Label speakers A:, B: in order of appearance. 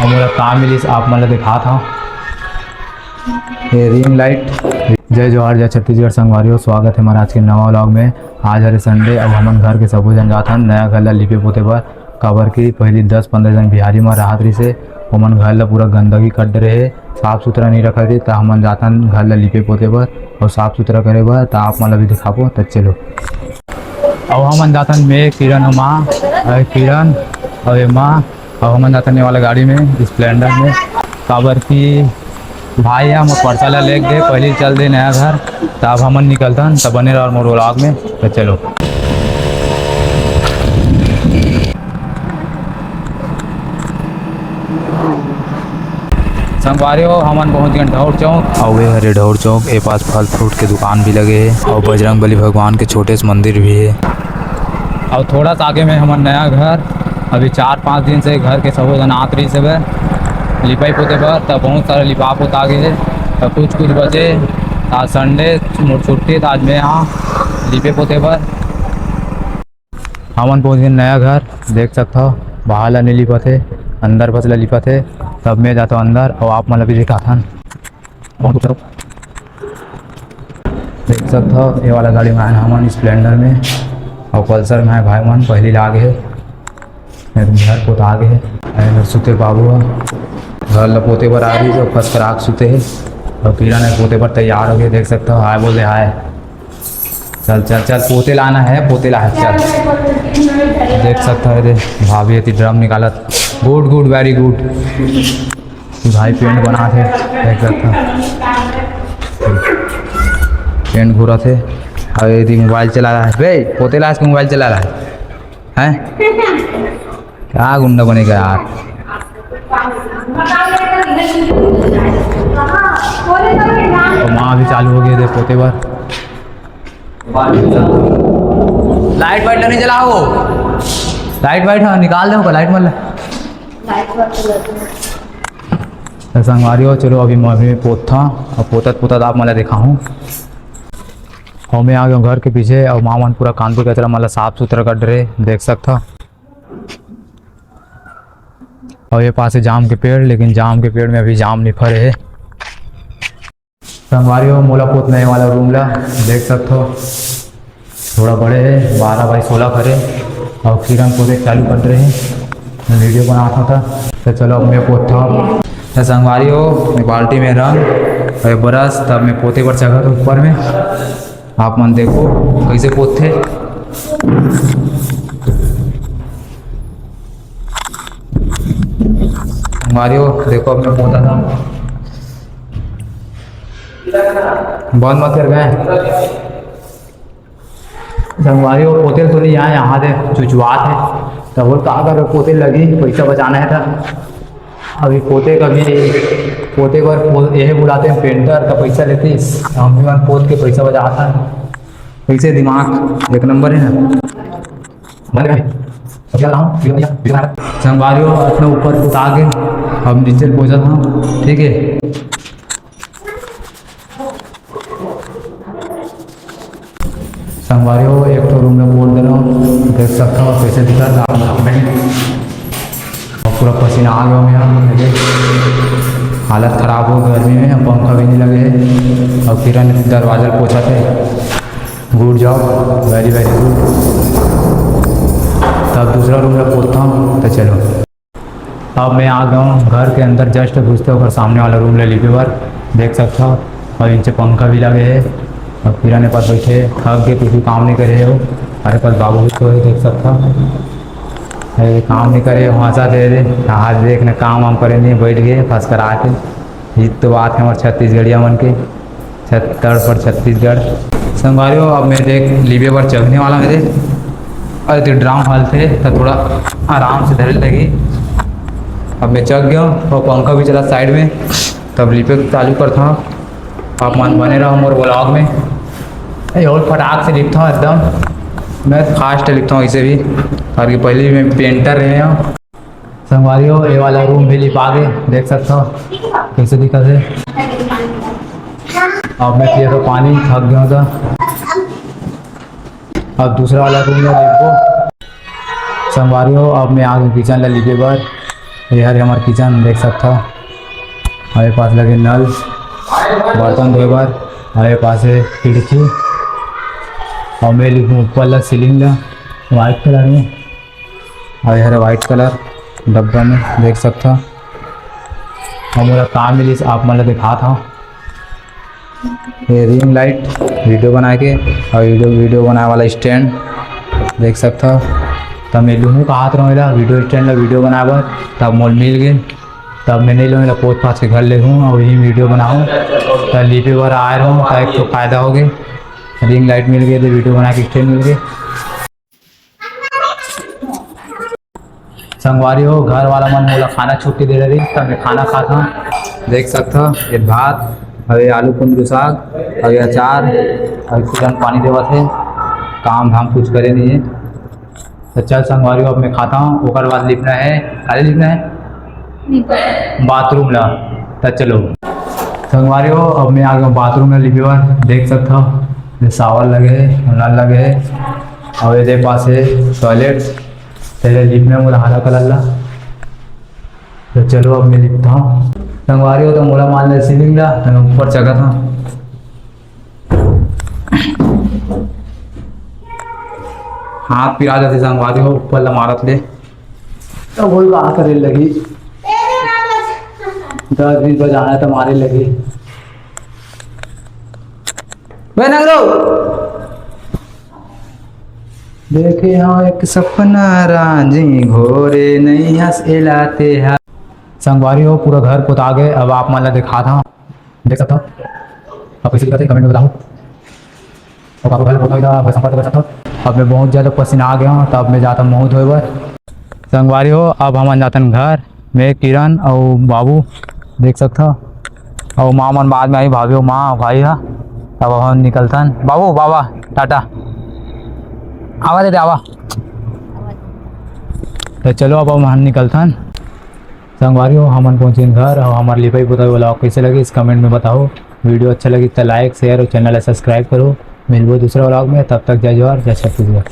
A: और मेरा काम मिली आप मतलब दिखा था ये रिंग लाइट। जय जवाहर जय छत्तीसगढ़ संगवारियों, स्वागत है हमारा आज के नवा व्लॉग में। आज हरे संडे। अब हमन घर के सबो जन जाथन नया घर ला लिपे पोते बर। काबर की पहली 10-15 जन बिहारी में राहत रही से हमन घर ला पूरा गंदगी कर रहे, साफ सुथरा नहीं रखा रही। तो हमन जाथन घर ला लिपे पोते बर और साफ सुथरा करे बर। तो आप मतलब भी दिखाबो तो चलो। अब हमन जाथन में किरण माँ किरण और माँ और हमन जाथन वाला गाड़ी में स्प्लेंडर में। काबर की भाई हम पर्चा ला ले गए पहले चल दे नया घर। तब हमन निकलतन तब बने रहा मोर व्लॉग में। तो चलो संगवारियों हमन पहुँच गए ढौर चौक। और वे हरे ढौर चौक ए पास फल फ्रूट के दुकान भी लगे है और बजरंगबली भगवान के छोटे से मंदिर भी है। और थोड़ा सा आगे में हमन नया घर। अभी 4-5 दिन से घर के सबो जन आत रही से लिपाई पोते बर। तब बहुत सारा लिपा पोत आ गए। तब कुछ बचे। आज संडे मोर छुट्टी था, आज मैं यहाँ लिपे पोते बर। हमन पहुँच गए नया घर। देख सकते हो बाहर ला नहीं लिपत है, अंदर बस ला लिपत है। तब मैं जाता हूँ अंदर और आप मतलब भी दिखा था। देख सकते हो ये वाला गाड़ी में आए हमन स्प्लेंडर में और पल्सर में है भाई मन पहली लागे है। घर पोता आगे है सुते बाबू घर ला पोते पर आ रही है। फंस कर आग सुते है और किरण पोते पर तैयार हो गए। देख सकते हो हाय बोल रहे हाय। चल चल चल पोते लाना है, पोते ला है चल। देख सकते हो रे भाभी थी ड्रम निकालत। Good good very good. भाई पेंट बना थे। देख सकते हो पेंट घूरा थे और यदि मोबाइल चला रहा है भाई पोते ला के मोबाइल चला रहा है क्या गुंडा बनेगा यार। तो माँ भी चालू हो गए थे पोते पर। लाइट वाइट नहीं जलाओ, लाइट वाइट निकाल दो लाइट मतलब संगवारी हो। चलो अभी मैं भी पोता और पोतत आप मतलब दिखाऊँ। और मैं आ गया घर के पीछे और माँ मन पूरा कांदे कचरा मतलब साफ सुथरा कर रहे। देख सकता और ये पास है जाम के पेड़, लेकिन जाम के पेड़ में अभी जाम नहीं फरे है। संगवारी हो मोला पोतने वाला रूम ला देख सकते हो थोड़ा बड़े है 12x16 करे। और किरण पोते चालू कर रहे हैं, वीडियो बनाता था। तो चलो अब मैं पोता हूँ। तो संगवारी हो मैं बाल्टी में रंग और ब्रश तब मैं पोते पर चढ़ा ऊपर में। आप मन देखो कैसे पोते। मारियो देखो अपने पोता था बंद मत कर गए। संगवारी हो पोते तो नहीं यहाँ दे चुचवात है। तब वो अगर पोते लगी पैसा बचाना है था। अभी पोते का भी पोते पर यही बुलाते हैं पेंटर का पैसा लेते। हम भी मन पोत के पैसा बचाता है। पैसे दिमाग एक नंबर है ना। बन गए संगवारी हो अपने ऊपर उठा के अब नीचे पहुंचा था। ठीक है संगवारी हो एक तो रूम में बोल दे रहा हूँ। देख सकता हूँ कैसे दिखा और पूरा पसीना आ गया मेरा। हालत ख़राब हो गर्मी में, पंखा भी नहीं लगे। और किरण दरवाज़ा पोछा थे। Good job very very good. तब दूसरा रूम में पोता हूँ। तो चलो अब मैं आ गया हूँ घर के अंदर। जस्ट घुसते होकर सामने वाला रूम ले लिपे पर देख सकता हो। और नीचे पंखा भी लगे है और किरण पास बैठे थक के कुछ काम नहीं करे हो। हमारे पास बाबू भी तो देख सकता काम नहीं करे हंसा दे दे। आज देखने काम वाम करे नहीं बैठ गए फंस कर आके। ये तो बात है हमारे छत्तीसगढ़िया मन के छत्तर पर छत्तीसगढ़। संगवारी हो अब मैं देख लिपे पर चढ़ने वाला मेरे। अरे तो ड्राम हल थे तो थोड़ा आराम से धरने लगी। अब मैं चढ़ गया और पंखा भी चला साइड में। तब लिपे चालू करता हूँ। आप मन बने रहो मोर ब्लॉग में। और फटाक से लिखता हूँ एकदम मैं फास्ट लिखता हूँ इसे भी। और कि पहले मैं पेंटर रहे हूँ। संगवारी हो ये वाला रूम भी लिपा के देख सकता हो कैसे दिखा थे। अब मैं पिए तो पानी थक गया था। अब दूसरा वाला रूम में लिखो संगवारी हो। अब मैं आगे किचन ला लिपे बर ये है हमारा किचन देख सकता हो। हमारे पास लगे नल, बर्तन धोए बार। हमारे पास है खिड़की और मैं लिखूँ ऊपर ला सीलिंग ला वाइट कलर में। और यह वाइट कलर डब्बा में देख सकता हो। और मेरा काम मिली आप मतलब दिखा था ये रिंग लाइट वीडियो बना के और वीडियो बनाने वाला स्टैंड देख सकता हो। तब मैं लूँ कहा था मेरा वीडियो स्टैंड ला वीडियो बनाए बार तब मोल मिल गए। तब मैं नहीं लूँ पोत पास के घर ले हूँ और यही वीडियो बनाऊँ तब लिपे बार आए रहूँ तो एक तो फ़ायदा हो गए। रिंग लाइट मिल गई तो वीडियो बना के स्टैंड मिल गए। संगवारी हो घर वाला मन मोला खाना छुट्टी दे रही तब मैं खाना खाता हूँ देख सकता ये भात और ये आलू कुंदरू साग और ये अचार और गर्म पानी देवा थे। काम धाम कुछ करे नहीं है तो चल संगवारी हो अब मैं खाता हूँ। ओकर बाद लिपना है खाली लिपना है बाथरूम ला तो चलो संगवारी हो अब मैं आ गया बाथरूम में लिपे बार देख सकता हूँ। शावर लगे है नल लगे है और ये पास है टॉयलेट तेरे लिपने मोला हरा कलर ला तो चलो अब मैं लिपता हूँ। संगवारी हो तो मोला मान ले सीलिंग ला मैं ऊपर चढ़ा था। हाथ पिरा जाते संगवारी हो ऊपर ला मारत ले तो वही बात करे लगी 10 दिन पर जाना तो मारे लगी देखे हाँ एक सपना राजी घोरे नहीं हंसलाते हैं। संगवारी हो पूरा घर पोता गए। अब आप मान ला दिखा था देख सकता आप किसी कहते कमेंट में बताओ और आपको घर पोता संपर्क कर सकता हूँ। अब मैं बहुत ज़्यादा पसीना आ गया हूँ तो अब मैं जाता मुँह धोए बार। संगवारी हो अब हम जाते घर में किरण और बाबू देख सकता और माँ मन बाद में आई भाभी हो माँ भाई है तब हम निकलता बाबू बाबा टाटा आवा दे आवा तो चलो अब हम निकलता संगवारी हो हम पहुँचे घर और हमारे लिपाई पोताई वाला कैसे लगे इस कमेंट में बताओ। वीडियो अच्छा लगी तो लाइक शेयर और चैनल सब्सक्राइब करो। मिलबो दूसरे व्लॉग में तब तक जय जोहार जय छत्तीसगढ़।